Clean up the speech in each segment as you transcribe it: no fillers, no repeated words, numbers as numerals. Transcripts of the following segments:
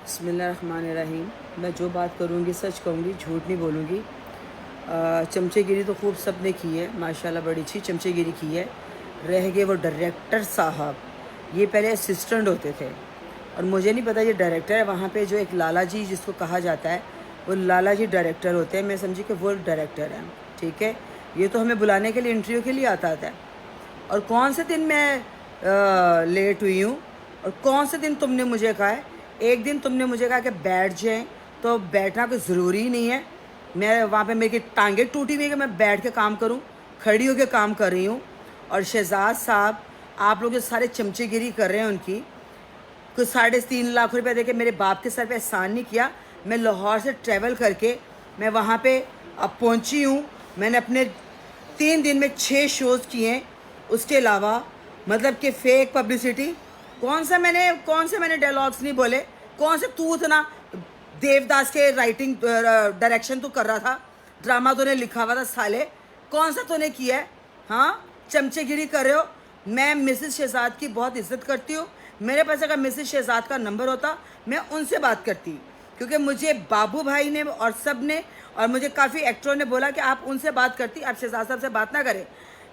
बिस्मिल्लाहिर्रहमानिर्रहीम। मैं जो बात करूँगी सच कहूँगी, झूठ नहीं बोलूँगी। चमचेगिरी तो खूब सब ने की है, माशाल्लाह बड़ी अच्छी चमचेगिरी की है। रह गए वो डायरेक्टर साहब, ये पहले असिस्टेंट होते थे और मुझे नहीं पता ये डायरेक्टर है। वहाँ पे जो एक लाला जी जिसको कहा जाता है, वो लाला जी डायरेक्टर होते हैं। मैं समझी कि वो डायरेक्टर हैं, ठीक है। ये तो हमें बुलाने के लिए, इंटरव्यू के लिए आता था। और कौन से दिन मैं लेट हुई हूँ और कौन से दिन तुमने मुझे कहा है। एक दिन तुमने मुझे कहा कि बैठ जाएं, तो बैठना कोई ज़रूरी नहीं है। मैं वहाँ पे मेरी टांगें टूटी हुई है कि मैं बैठ के काम करूँ, खड़ी होकर काम कर रही हूँ। और शहजाद साहब, आप लोग जो सारे चमचेगिरी कर रहे हैं उनकी, कुछ 3.5 लाख रुपए दे के मेरे बाप के सर पे एहसान नहीं किया। मैं लाहौर से ट्रैवल करके मैं वहाँ पे अब पहुँची हूँ। मैंने अपने 3 दिन में 6 शोज़ किए हैं। उसके अलावा मतलब कि फेक पब्लिसिटी, कौन से मैंने डायलॉग्स नहीं बोले। कौन से तू इतना देवदास के राइटिंग डायरेक्शन तू कर रहा था, ड्रामा तूने लिखा हुआ था साले, कौन सा तूने किया है? हाँ, चमचेगिरी कर रहे हो। मैं मिसेस शहजाद की बहुत इज्जत करती हूँ। मेरे पास अगर मिसेस शहजाद का नंबर होता, मैं उनसे बात करती, क्योंकि मुझे बाबू भाई ने और सब ने और मुझे काफ़ी एक्टरों ने बोला कि आप उनसे बात करती, आप शहजाद साहब से बात ना करें।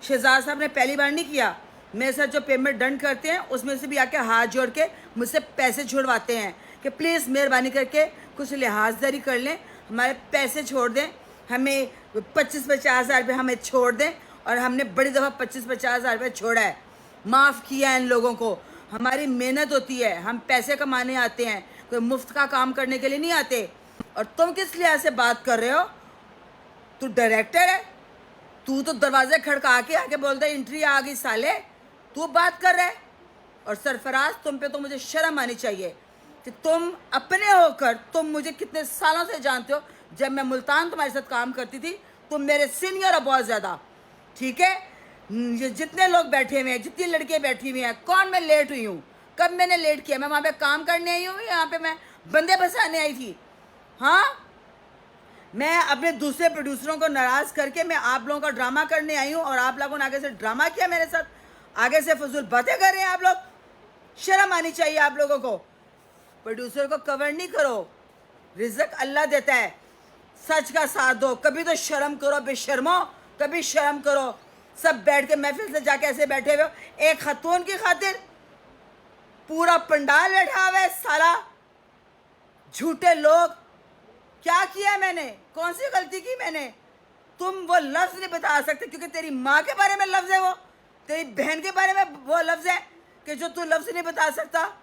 शहजाद साहब ने पहली बार नहीं किया, मेरे साथ जो पेमेंट डन करते हैं उसमें से भी आके हाथ जोड़ के मुझसे पैसे छुड़वाते हैं कि प्लीज़ मेहरबानी करके कुछ लिहाजदारी कर लें, हमारे पैसे छोड़ दें, हमें 25-50 हज़ार रुपये हमें छोड़ दें। और हमने बड़ी दफ़ा 25-50 हज़ार रुपये छोड़ा है, माफ़ किया है इन लोगों को। हमारी मेहनत होती है, हम पैसे कमाने आते हैं, कोई मुफ्त का काम करने के लिए नहीं आते। और तुम किस लिहाज से बात कर रहे हो? तू डायरेक्टर है, तू तो दरवाजे खड़का के आके बोलता है एंट्री आ गई साले, तू बात कर रहा है। और सरफराज, तुम पे तो मुझे शर्म आनी चाहिए कि तुम अपने होकर, तुम मुझे कितने सालों से जानते हो। जब मैं मुल्तान तुम्हारे साथ काम करती थी, तुम मेरे सीनियर हो बहुत ज़्यादा, ठीक है। ये जितने लोग बैठे हुए हैं, जितनी लड़कियाँ बैठी हुई हैं, कौन मैं लेट हुई हूँ? कब मैंने लेट किया? मैं वहाँ पे काम करने आई हूँ, यहाँ पे मैं बंदे फंसाने आई थी? हाँ, मैं अपने दूसरे प्रोड्यूसरों को नाराज करके मैं आप लोगों का ड्रामा करने आई हूँ और आप लोगों ने आगे से ड्रामा किया मेरे साथ, आगे से फजूल बातें कर रहे हैं आप लोग। शर्म आनी चाहिए आप लोगों को। प्रोड्यूसर को कवर नहीं करो, रिज़्क अल्लाह देता है। सच का साथ दो, कभी तो शर्म करो बेशर्मो, कभी शर्म करो। सब बैठ के महफिल से जाके ऐसे बैठे हुए हो, एक खतून की खातिर पूरा पंडाल बैठा हुआ है साला। झूठे लोग। क्या किया मैंने? कौन सी गलती की मैंने? तुम वो लफ्ज़ नहीं बता सकते क्योंकि तेरी माँ के बारे में लफ्ज़ है, वो तेरी बहन के बारे में वो लफ्ज़ है कि जो तू लफ्ज़ नहीं बता सकता।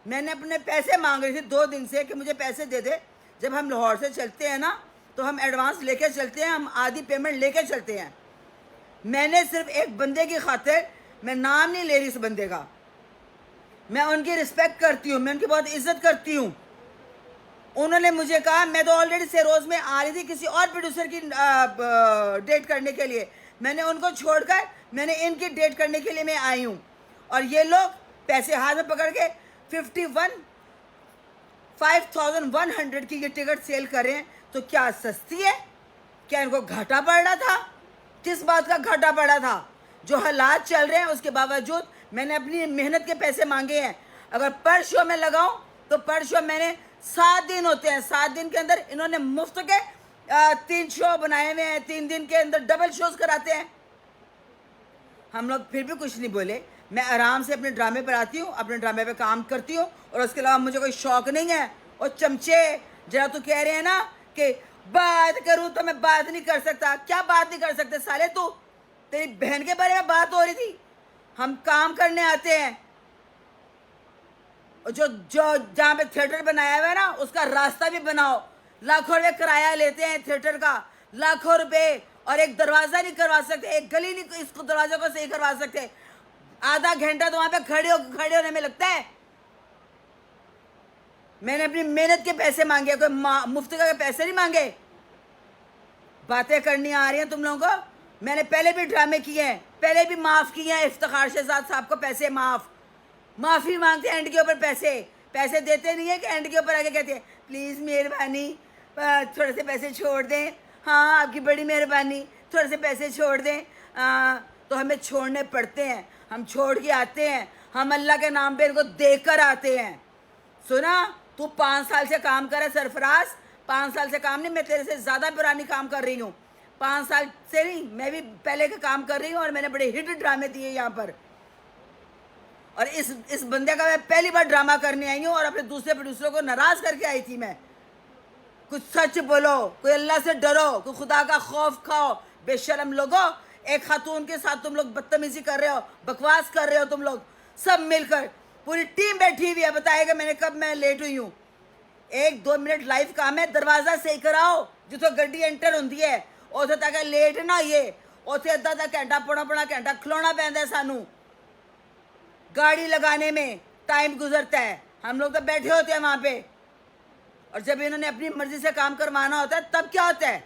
मैंने अपने पैसे मांग रही थी 2 दिन से कि मुझे पैसे दे दे। जब हम लाहौर से चलते हैं ना, तो हम एडवांस लेके चलते हैं, हम आधी पेमेंट लेके चलते हैं। मैंने सिर्फ एक बंदे की खातिर, मैं नाम नहीं ले रही इस बंदे का, मैं उनकी रिस्पेक्ट करती हूँ, मैं उनकी बहुत इज्जत करती हूँ। उन्होंने मुझे कहा, मैं तो ऑलरेडी सेरोज में आ रही थी किसी और प्रोड्यूसर की डेट करने के लिए, मैंने उनको छोड़कर मैंने इनकी डेट करने के लिए मैं आई हूँ। और ये लोग पैसे हाथ में पकड़ के 5100 की ये टिकट सेल कर रहे हैं। तो क्या सस्ती है? क्या इनको घाटा पड़ रहा था? किस बात का घाटा पड़ा था? जो हालात चल रहे हैं उसके बावजूद मैंने अपनी मेहनत के पैसे मांगे हैं। अगर पर शो में लगाऊं तो पर शो मैंने 7 दिन होते हैं, 7 दिन के अंदर इन्होंने मुफ्त के 3 शो बनाए हुए हैं, 3 दिन के अंदर डबल शोज कराते हैं। हम लोग फिर भी कुछ नहीं बोले। मैं आराम से अपने ड्रामे पर आती हूँ, अपने ड्रामे पे काम करती हूँ और उसके अलावा मुझे कोई शौक नहीं है। और चमचे, जरा तू कह रहे हैं ना कि बात करूँ तो मैं बात नहीं कर सकता। क्या बात नहीं कर सकते साले? तू, तेरी बहन के बारे में बात हो रही थी। हम काम करने आते हैं, जो जो जहाँ पे थिएटर बनाया हुआ है ना, उसका रास्ता भी बनाओ। लाखों रुपए किराया लेते हैं थिएटर का, लाखों रुपए, और एक दरवाज़ा नहीं करवा सकते, एक गली नहीं इसको दरवाजे को सही करवा सकते। आधा घंटा तो वहाँ पे खड़े होने में लगता है। मैंने अपनी मेहनत के पैसे मांगे, कोई मुफ्त के पैसे नहीं मांगे। बातें करनी आ रही हैं तुम लोगों को। मैंने पहले भी ड्रामे किए हैं, पहले भी माफ़ किए हैं इफ्तिखार शहजाद साहब को पैसे, माफ़ी मांगते हैं एंड के ऊपर पैसे देते नहीं है कि एंड के ऊपर आके कहते हैं प्लीज़ मेहरबानी थोड़े से पैसे छोड़ दें, हाँ आपकी बड़ी मेहरबानी, थोड़े से पैसे छोड़ दें। तो हमें छोड़ने पड़ते हैं, हम छोड़ के आते हैं, हम अल्लाह के नाम पे इनको देकर आते हैं। सुना? तू 5 साल से काम कर रहा है सरफराज, 5 साल से काम नहीं, मैं तेरे से ज़्यादा पुरानी काम कर रही हूँ। 5 साल से नहीं, मैं भी पहले का काम कर रही हूँ और मैंने बड़े हिट ड्रामे दिए यहाँ पर। और इस बंदे का मैं पहली बार ड्रामा करने आई हूँ और अपने दूसरे प्रोड्यूसरों को नाराज़ करके आई थी मैं। कुछ सच बोलो, कोई अल्लाह से डरो, कोई खुदा का खौफ खाओ। बेशरम लोगों, एक खातून के साथ तुम लोग बदतमीजी कर रहे हो, बकवास कर रहे हो तुम लोग सब मिलकर। पूरी टीम बैठी हुई है, बताएगा मैंने कब मैं लेट हुई हूँ। 1-2 मिनट लाइव काम है, दरवाजा सही कराओ जितो गड्डी एंटर होंगी है। उसे तक लेट ना ये, उसे अद्धा घंटा पौना घंटा खलोना पैंदा है सानू। गाड़ी लगाने में टाइम गुजरता है, हम लोग तो बैठे होते हैं वहां पे। और जब इन्होंने अपनी मर्जी से काम करवाना होता है तब क्या होता है?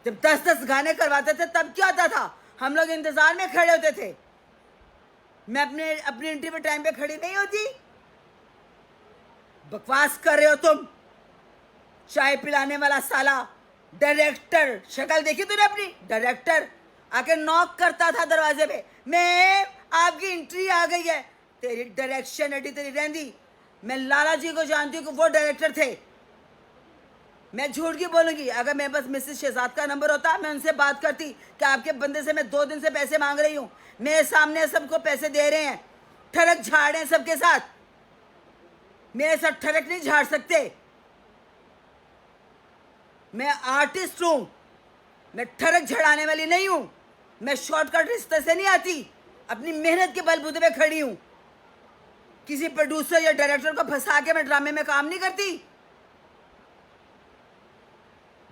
जब 10-10 गाने करवाते थे तब क्या होता था? हम लोग इंतजार में खड़े होते थे। मैं अपनी इंटरव्यू टाइम पे खड़ी नहीं होती। बकवास कर रहे हो तुम, चाय पिलाने वाला साला डायरेक्टर। शक्ल देखी तूने अपनी? डायरेक्टर आके नॉक करता था दरवाजे पे, मैं आपकी एंट्री आ गई है। तेरी डायरेक्शन एडी तेरी रहंदी। मैं लाला जी को जानती हूँ कि वो डायरेक्टर थे। मैं झूठ की बोलूंगी? अगर मेरे पास मिसेस शहजाद का नंबर होता मैं उनसे बात करती कि आपके बंदे से मैं 2 दिन से पैसे मांग रही हूँ, मेरे सामने सबको पैसे दे रहे हैं, ठरक झाड़ रहे हैं सबके साथ, मेरे साथ ठरक नहीं झाड़ सकते। मैं आर्टिस्ट हूँ, मैं ठरक झड़ाने वाली नहीं हूँ। मैं शॉर्टकट रिश्ते से नहीं आती, अपनी मेहनत के बलबूते पे खड़ी हूँ। किसी प्रोड्यूसर या डायरेक्टर को फंसा के मैं ड्रामे में काम नहीं करती।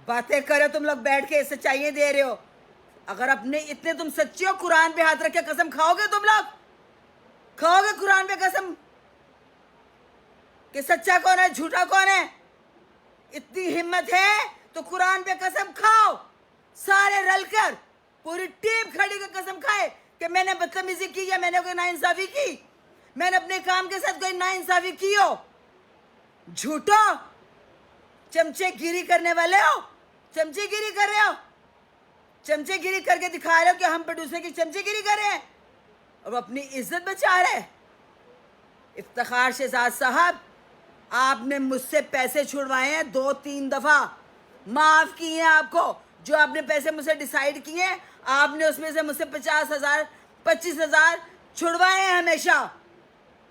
बातें करे तुम लोग बैठ के, सच्चाइयां दे रहे हो। अगर अपने इतने तुम सच्चे हो, कुरान पे हाथ रख के कसम खाओगे? तुम लोग खाओगे कुरान पे कसम कि सच्चा कौन है झूठा कौन है? इतनी हिम्मत है तो कुरान पे कसम खाओ, सारे रलकर पूरी टीम खड़ी कर कसम खाए कि मैंने बदतमीजी की या मैंने कोई नाइंसाफी की, मैंने अपने काम के साथ कोई नाइंसाफी की हो। झूठो, चमचेगिरी करने वाले हो, चमचेगिरी कर रहे हो, चमचेगिरी करके दिखा रहे हो कि हम प्रोड्यूसर की चमचेगिरी कर रहे हैं और वो अपनी इज्जत बचा रहे हैं। इफ्तिखार शहजाद साहब, आपने मुझसे पैसे छुड़वाए हैं 2-3 दफा, माफ किए हैं आपको। जो आपने पैसे मुझसे डिसाइड किए हैं, आपने उसमें से मुझसे 50,000 25,000 छुड़वाए हैं हमेशा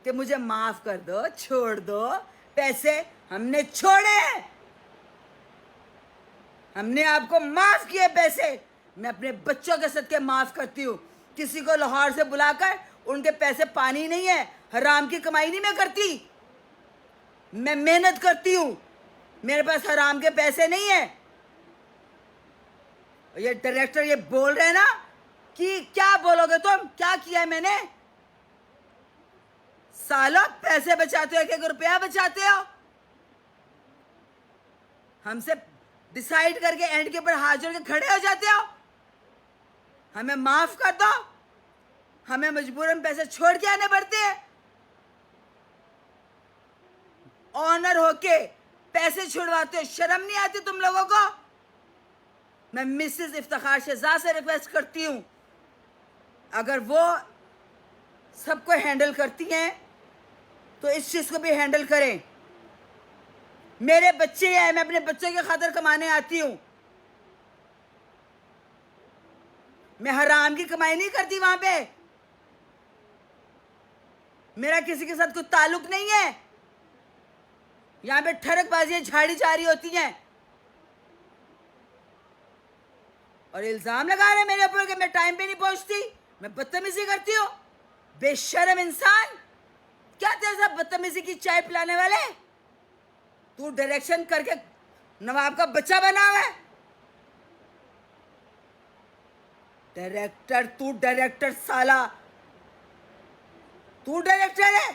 कि मुझे माफ कर दो, छोड़ दो। पैसे हमने छोड़े हैं, हमने आपको माफ किए पैसे। मैं अपने बच्चों के सदके माफ करती हूँ। किसी को लाहौर से बुलाकर उनके पैसे पानी नहीं है, हराम की कमाई नहीं मैं करती, मैं मेहनत करती हूँ, मेरे पास हराम के पैसे नहीं है। ये डायरेक्टर ये बोल रहे हैं ना कि क्या बोलोगे तुम, क्या किया है मैंने? सालों पैसे बचाते हो, 1-1 रुपया बचाते हो। हमसे डिसाइड करके एंड के ऊपर हाथ जोड़ के खड़े हो जाते हो। हमें माफ कर दो, हमें मजबूरन पैसे छोड़ के आने पड़ते हैं। ऑनर होके पैसे छुड़वाते हो, शर्म नहीं आती तुम लोगों को? मैं मिसेस इफ्तिखार शहजाद से रिक्वेस्ट करती हूँ, अगर वो सबको हैंडल करती हैं तो इस चीज़ को भी हैंडल करें। मेरे बच्चे हैं, मैं अपने बच्चों की खातिर कमाने आती हूँ, मैं हराम की कमाई नहीं करती। वहां पे मेरा किसी के साथ कोई ताल्लुक नहीं है। यहां पे ठरकबाजियां झाड़ी जा रही होती हैं और इल्जाम लगा रहे मेरे ऊपर कि मैं टाइम पे नहीं पहुंचती, मैं बदतमीजी करती हूँ। बेशर्म इंसान, क्या तेरे साथ बदतमीजी की चाय पिलाने वाले? तू डायरेक्शन करके नवाब का बच्चा बना हुआ है। डायरेक्टर, तू डायरेक्टर साला, तू डायरेक्टर है?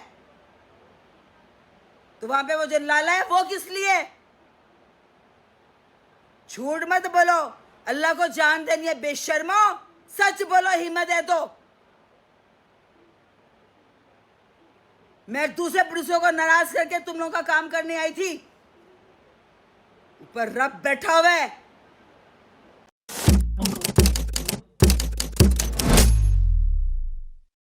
तो वहां पे वो जो लाला है वो किस लिए? झूठ मत बोलो, अल्लाह को जान देनी है बेशर्मो, सच बोलो हिम्मत है तो। मैं दूसरे पुरुषों को नाराज करके तुम लोगों का काम करने आई थी, ऊपर रब बैठा हुआ है।